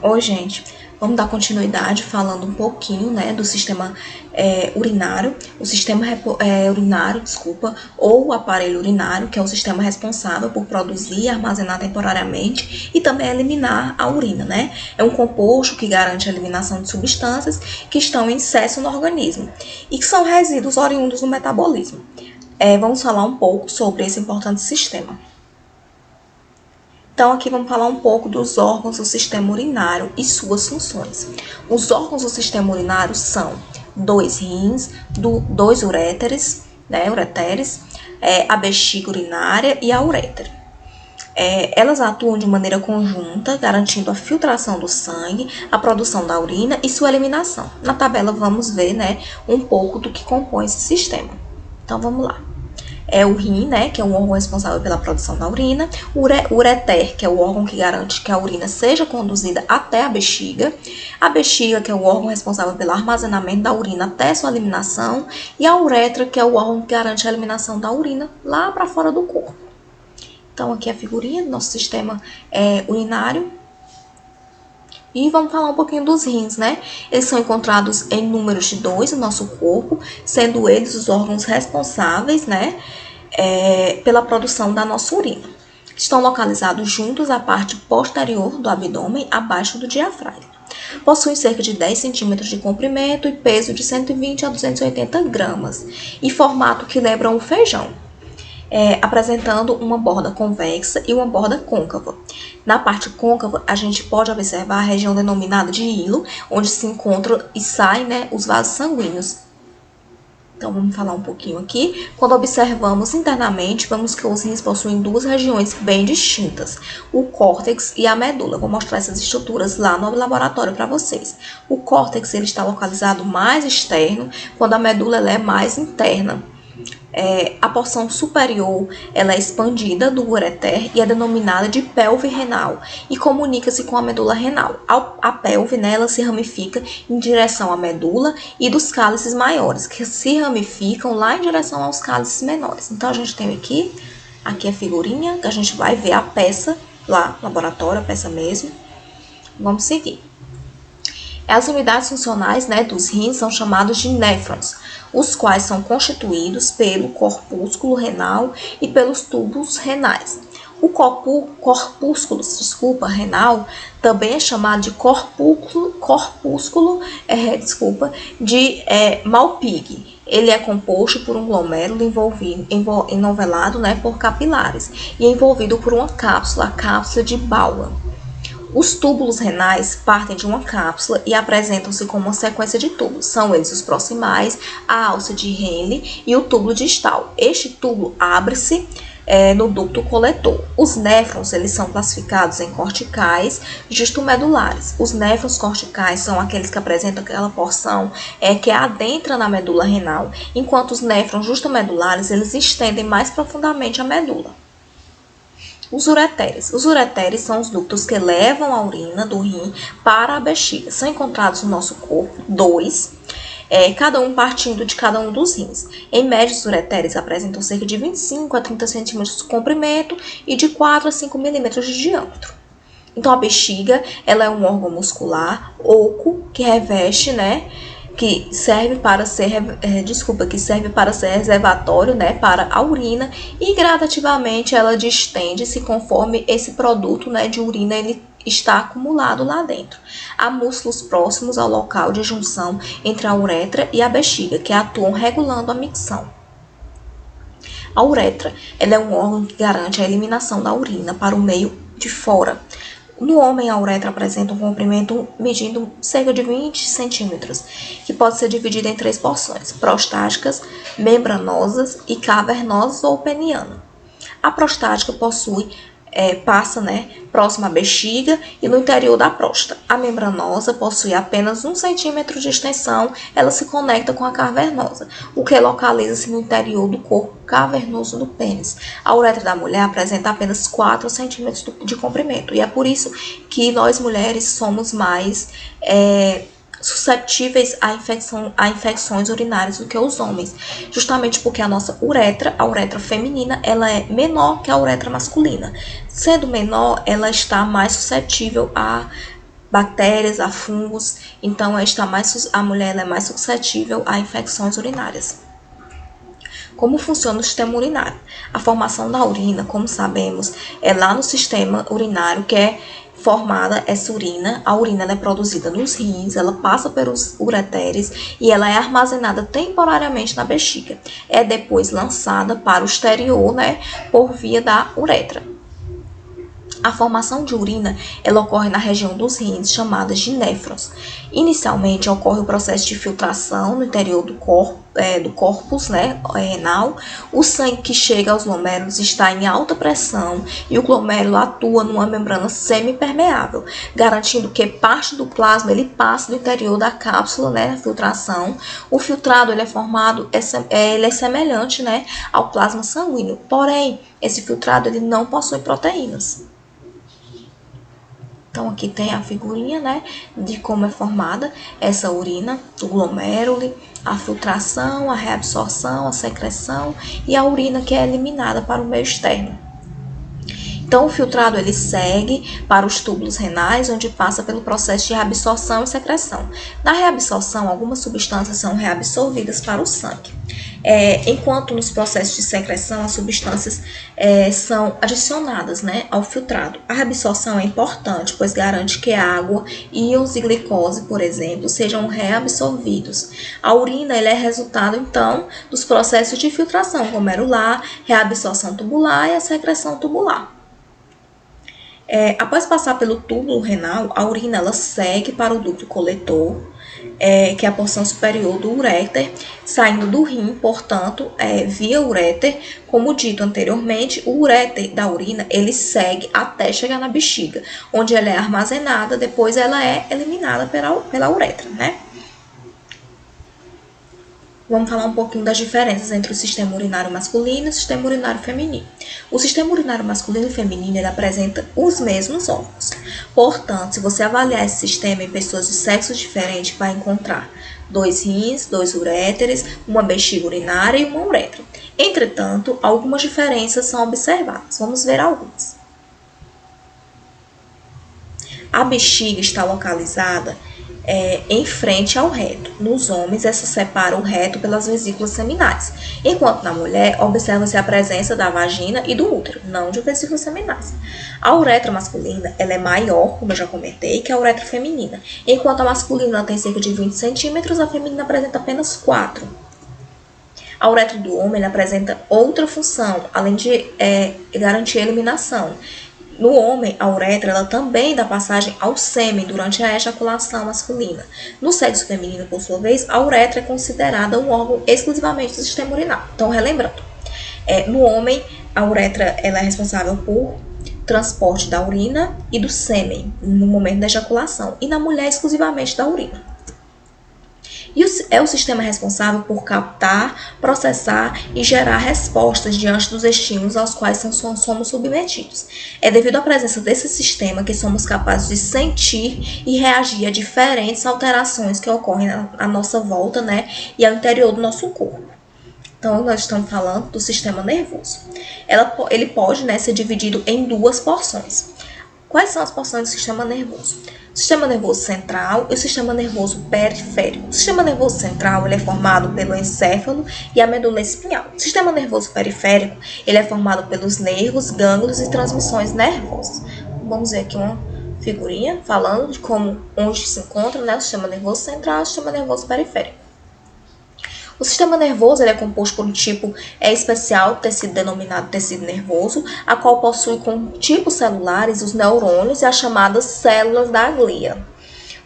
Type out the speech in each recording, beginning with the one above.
Oi, gente. Vamos dar continuidade falando um pouquinho, né, do sistema urinário. O sistema urinário, ou o aparelho urinário, que é o sistema responsável por produzir, armazenar temporariamente e também eliminar a urina, né? É um composto que garante a eliminação de substâncias que estão em excesso no organismo e que são resíduos oriundos do metabolismo. Vamos falar um pouco sobre esse importante sistema. Então, aqui vamos falar um pouco dos órgãos do sistema urinário e suas funções. Os órgãos do sistema urinário são 2 rins, 2 uréteres, a bexiga urinária e a uretra. Elas atuam de maneira conjunta, garantindo a filtração do sangue, a produção da urina e sua eliminação. Na tabela vamos ver, né, um pouco do que compõe esse sistema. Então, vamos lá. O rim, né, que é um órgão responsável pela produção da urina, o ureter, que é o órgão que garante que a urina seja conduzida até a bexiga, que é o órgão responsável pelo armazenamento da urina até sua eliminação, e a uretra, que é o órgão que garante a eliminação da urina lá para fora do corpo. Então, aqui é a figurinha do nosso sistema urinário. E vamos falar um pouquinho dos rins, né? Eles são encontrados em números de 2 no nosso corpo, sendo eles os órgãos responsáveis, né, pela produção da nossa urina. Estão localizados juntos à parte posterior do abdômen, abaixo do diafragma. Possuem cerca de 10 centímetros de comprimento e peso de 120 a 280 gramas, e formato que lembra um feijão. Apresentando uma borda convexa e uma borda côncava. Na parte côncava, a gente pode observar a região denominada de hilo, onde se encontram e saem, né, os vasos sanguíneos. Então, vamos falar um pouquinho aqui. Quando observamos internamente, vemos que os rins possuem 2 regiões bem distintas, o córtex e a medula. Vou mostrar essas estruturas lá no laboratório para vocês. O córtex ele está localizado mais externo, quando a medula ela é mais interna. A porção superior ela é expandida do ureter e é denominada de pelve renal e comunica-se com a medula renal. A pelve, né, ela se ramifica em direção à medula e dos cálices maiores, que se ramificam lá em direção aos cálices menores. Então, a gente tem aqui a figurinha, que a gente vai ver a peça lá no laboratório, a peça mesmo. Vamos seguir. As unidades funcionais, né, dos rins são chamadas de néfrons, os quais são constituídos pelo corpúsculo renal e pelos túbulos renais. O corpúsculo renal também é chamado de corpúsculo de Malpighi. Ele é composto por um glomérulo enovelado, né, por capilares e envolvido por uma cápsula, a cápsula de Bowman. Os túbulos renais partem de uma cápsula e apresentam-se como uma sequência de túbulos. São eles os proximais, a alça de Henle e o túbulo distal. Este túbulo abre-se no ducto coletor. Os néfrons eles são classificados em corticais justomedulares. Os néfrons corticais são aqueles que apresentam aquela porção que adentra na medula renal, enquanto os néfrons justomedulares eles estendem mais profundamente a medula. Os ureteres são os ductos que levam a urina do rim para a bexiga. São encontrados no nosso corpo 2, cada um partindo de cada um dos rins. Em média, os ureteres apresentam cerca de 25 a 30 centímetros de comprimento e de 4 a 5 milímetros de diâmetro. Então, a bexiga ela é um órgão muscular oco que reveste, né, que serve para ser reservatório, né, para a urina, e gradativamente ela distende-se conforme esse produto, né, de urina ele está acumulado lá dentro. Há músculos próximos ao local de junção entre a uretra e a bexiga, que atuam regulando a micção. A uretra ela é um órgão que garante a eliminação da urina para o meio de fora. No homem, a uretra apresenta um comprimento medindo cerca de 20 centímetros, que pode ser dividido em 3 porções, prostáticas, membranosas e cavernosas ou peniana. A prostática passa, né, próxima à bexiga e no interior da próstata. A membranosa possui apenas 1 centímetro de extensão, ela se conecta com a cavernosa, o que localiza-se no interior do corpo cavernoso do pênis. A uretra da mulher apresenta apenas 4 centímetros de comprimento, e é por isso que nós mulheres somos mais susceptíveis a infecções urinárias do que os homens, justamente porque a nossa uretra, a uretra feminina, ela é menor que a uretra masculina. Sendo menor, ela está mais suscetível a bactérias, a fungos. Então, a mulher ela é mais suscetível a infecções urinárias. Como funciona o sistema urinário? A formação da urina, como sabemos, é lá no sistema urinário que é formada essa urina. A urina ela é produzida nos rins, ela passa pelos ureteres e ela é armazenada temporariamente na bexiga. É depois lançada para o exterior, né, por via da uretra. A formação de urina ela ocorre na região dos rins, chamadas de néfrons. Inicialmente ocorre o processo de filtração no interior do corpus, né, renal. O sangue que chega aos glomérulos está em alta pressão e o glomérulo atua numa membrana semipermeável, garantindo que parte do plasma ele passe do interior da cápsula, né, a filtração. O filtrado ele é formado, ele é semelhante, né, ao plasma sanguíneo, porém esse filtrado ele não possui proteínas. Então, aqui tem a figurinha, né, de como é formada essa urina, o glomérulo, a filtração, a reabsorção, a secreção e a urina que é eliminada para o meio externo. Então, o filtrado ele segue para os túbulos renais, onde passa pelo processo de reabsorção e secreção. Na reabsorção, algumas substâncias são reabsorvidas para o sangue. Enquanto nos processos de secreção, as substâncias são adicionadas, né, ao filtrado. A reabsorção é importante, pois garante que a água, íons e glicose, por exemplo, sejam reabsorvidos. A urina é resultado, então, dos processos de filtração glomerular, reabsorção tubular e a secreção tubular. Após passar pelo túbulo renal, a urina ela segue para o ducto coletor, que é a porção superior do uréter, saindo do rim, portanto, via uréter. Como dito anteriormente, o uréter da urina ele segue até chegar na bexiga, onde ela é armazenada, depois ela é eliminada pela uretra, né? Vamos falar um pouquinho das diferenças entre o sistema urinário masculino e o sistema urinário feminino. O sistema urinário masculino e feminino ele apresenta os mesmos órgãos. Portanto, se você avaliar esse sistema em pessoas de sexos diferentes, vai encontrar 2 rins, 2 uréteres, uma bexiga urinária e uma uretra. Entretanto, algumas diferenças são observadas. Vamos ver algumas. A bexiga está localizada em frente ao reto. Nos homens, essa separa o reto pelas vesículas seminais, enquanto na mulher observa-se a presença da vagina e do útero, não de vesículas seminais. A uretra masculina ela é maior, como eu já comentei, que a uretra feminina, enquanto a masculina tem cerca de 20 centímetros, a feminina apresenta apenas 4. A uretra do homem ela apresenta outra função, além de garantir a eliminação. No homem, a uretra ela também dá passagem ao sêmen durante a ejaculação masculina. No sexo feminino, por sua vez, a uretra é considerada um órgão exclusivamente do sistema urinário. Então, relembrando, no homem, a uretra ela é responsável por transporte da urina e do sêmen no momento da ejaculação, e na mulher, exclusivamente da urina. E é o sistema responsável por captar, processar e gerar respostas diante dos estímulos aos quais somos submetidos. É devido à presença desse sistema que somos capazes de sentir e reagir a diferentes alterações que ocorrem à nossa volta, né, e ao interior do nosso corpo. Então, nós estamos falando do sistema nervoso. Ele pode, né, ser dividido em 2 porções. Quais são as porções do sistema nervoso? O sistema nervoso central e o sistema nervoso periférico. O sistema nervoso central ele é formado pelo encéfalo e a medula espinhal. O sistema nervoso periférico ele é formado pelos nervos, gânglios e transmissões nervosas. Vamos ver aqui uma figurinha falando de onde se encontra, né, o sistema nervoso central e o sistema nervoso periférico. O sistema nervoso ele é composto por um tipo especial, tecido denominado tecido nervoso, a qual possui como tipos celulares os neurônios e as chamadas células da glia.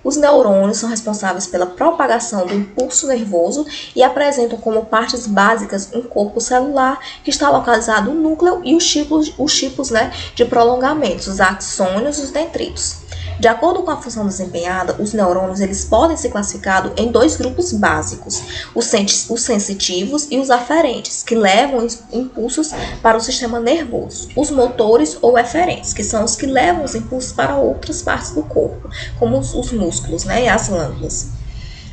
Os neurônios são responsáveis pela propagação do impulso nervoso e apresentam como partes básicas um corpo celular que está localizado no núcleo e os tipos, né, de prolongamentos, os axônios e os dendritos. De acordo com a função desempenhada, os neurônios eles podem ser classificados em 2 grupos básicos, os sensitivos e os aferentes, que levam impulsos para o sistema nervoso, os motores ou eferentes, que são os que levam os impulsos para outras partes do corpo, como os músculos, né, e as glândulas.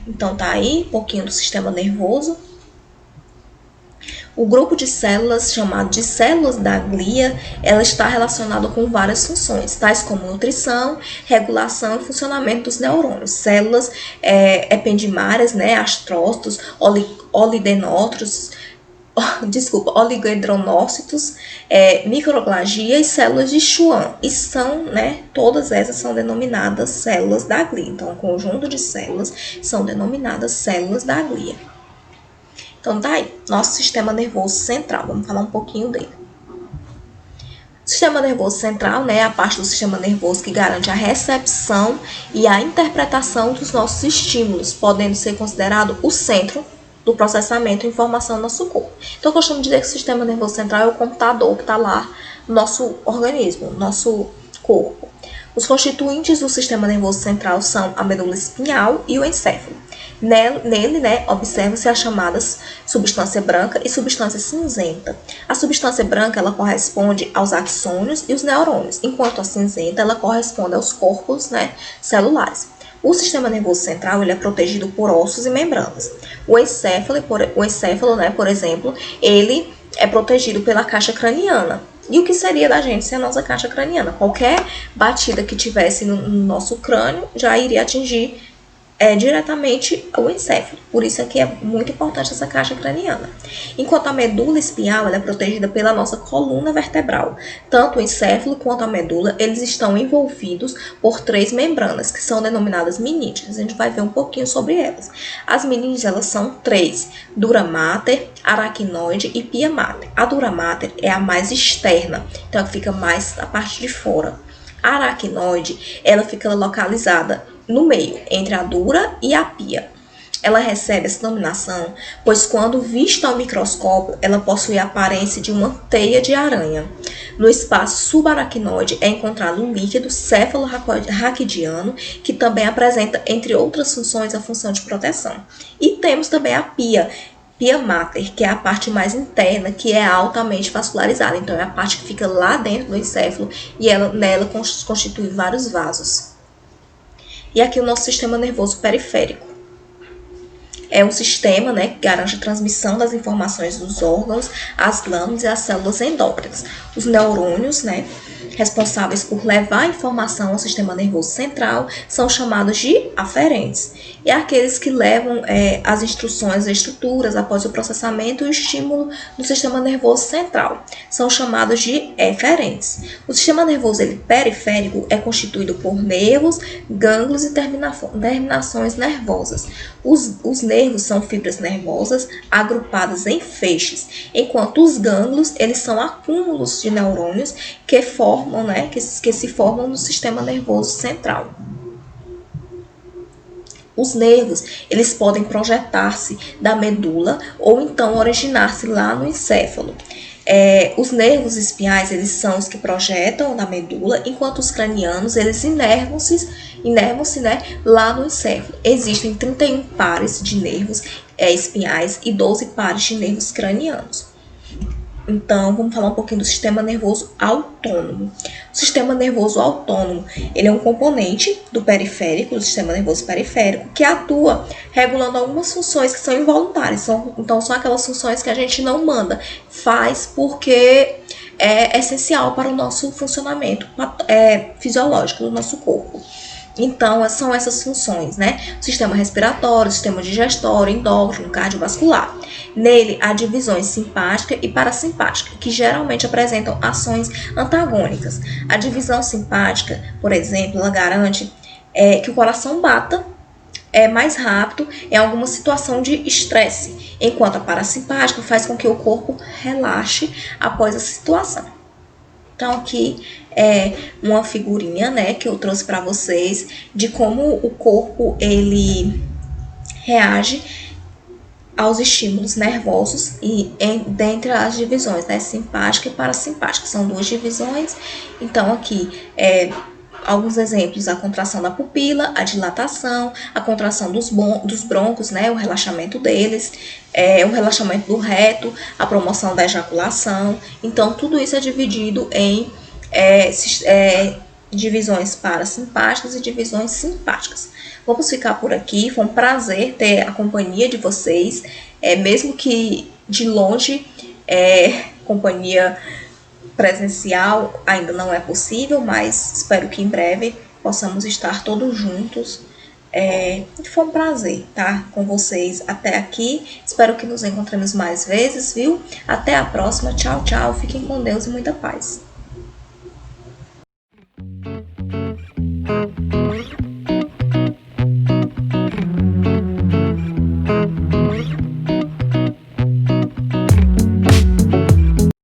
Então tá aí um pouquinho do sistema nervoso. O grupo de células, chamado de células da glia, ela está relacionada com várias funções, tais como nutrição, regulação e funcionamento dos neurônios. Células ependimárias, né, astrócitos, oligodendronócitos, microglia e células de Schwann. E são, né, todas essas são denominadas células da glia. Então, o conjunto de células são denominadas células da glia. Então, tá aí, nosso sistema nervoso central. Vamos falar um pouquinho dele. O sistema nervoso central, né, é a parte do sistema nervoso que garante a recepção e a interpretação dos nossos estímulos, podendo ser considerado o centro do processamento de informação do nosso corpo. Então, eu costumo dizer que o sistema nervoso central é o computador que está lá no nosso organismo, no nosso corpo. Os constituintes do sistema nervoso central são a medula espinhal e o encéfalo. Nele, né, observam-se as chamadas substância branca e substância cinzenta. A substância branca, ela corresponde aos axônios e os neurônios, enquanto a cinzenta, ela corresponde aos corpos, né, celulares. O sistema nervoso central, ele é protegido por ossos e membranas. O encéfalo, né, por exemplo, ele é protegido pela caixa craniana. E o que seria da gente sem a nossa caixa craniana? Qualquer batida que tivesse no nosso crânio já iria atingir diretamente o encéfalo. Por isso é que é muito importante essa caixa craniana. Enquanto a medula espinhal, ela é protegida pela nossa coluna vertebral. Tanto o encéfalo quanto a medula, eles estão envolvidos por 3 membranas, que são denominadas meninges. A gente vai ver um pouquinho sobre elas. As meninges, elas são 3. Dura mater, aracnoide e pia mater. A dura mater é a mais externa, então ela fica mais na parte de fora. A aracnoide, ela fica localizada no meio, entre a dura e a pia. Ela recebe essa denominação, pois quando vista ao microscópio, ela possui a aparência de uma teia de aranha. No espaço subaracnoide é encontrado um líquido céfalo-raquidiano, que também apresenta, entre outras funções, a função de proteção. E temos também a pia mater, que é a parte mais interna, que é altamente vascularizada. Então, é a parte que fica lá dentro do encéfalo e nela constitui vários vasos. E aqui o nosso sistema nervoso periférico. É um sistema, né, que garante a transmissão das informações dos órgãos, as glândulas e as células endócrinas. Os neurônios, né, responsáveis por levar a informação ao sistema nervoso central são chamados de aferentes. E aqueles que levam as instruções, as estruturas após o processamento e o estímulo do sistema nervoso central são chamados de eferentes. O sistema nervoso periférico é constituído por nervos, gânglios e terminações nervosas. Os nervos são fibras nervosas agrupadas em feixes, enquanto os gânglios, eles são acúmulos de neurônios que se formam no sistema nervoso central. Os nervos, eles podem projetar-se da medula ou então originar-se lá no encéfalo. Os nervos espinhais, eles são os que projetam da medula, enquanto os cranianos, eles inervam-se, né, lá no encéfalo. Existem 31 pares de nervos espinhais e 12 pares de nervos cranianos. Então, vamos falar um pouquinho do sistema nervoso autônomo. O sistema nervoso autônomo, ele é um componente do periférico, do sistema nervoso periférico, que atua regulando algumas funções que são involuntárias. Então, são aquelas funções que a gente não manda, faz porque é essencial para o nosso funcionamento fisiológico do nosso corpo. Então, são essas funções, né? O sistema respiratório, o sistema digestório, endócrino, cardiovascular. Nele, há divisões simpática e parasimpática, que geralmente apresentam ações antagônicas. A divisão simpática, por exemplo, ela garante que o coração bata mais rápido em alguma situação de estresse, enquanto a parasimpática faz com que o corpo relaxe após a situação. Então, aqui é uma figurinha, né, que eu trouxe para vocês de como o corpo ele reage aos estímulos nervosos e dentre as divisões, né, simpática e parasimpática. São 2 divisões. Então, aqui alguns exemplos: a contração da pupila, a dilatação, a contração dos brônquios, né, o relaxamento deles, o relaxamento do reto, a promoção da ejaculação. Então, tudo isso é dividido em divisões parasimpáticas e divisões simpáticas. Vamos ficar por aqui. Foi um prazer ter a companhia de vocês, mesmo que de longe, companhia presencial ainda não é possível, mas espero que em breve possamos estar todos juntos. Foi um prazer estar com vocês até aqui. Espero que nos encontremos mais vezes, viu? Até a próxima. Tchau, tchau. Fiquem com Deus e muita paz.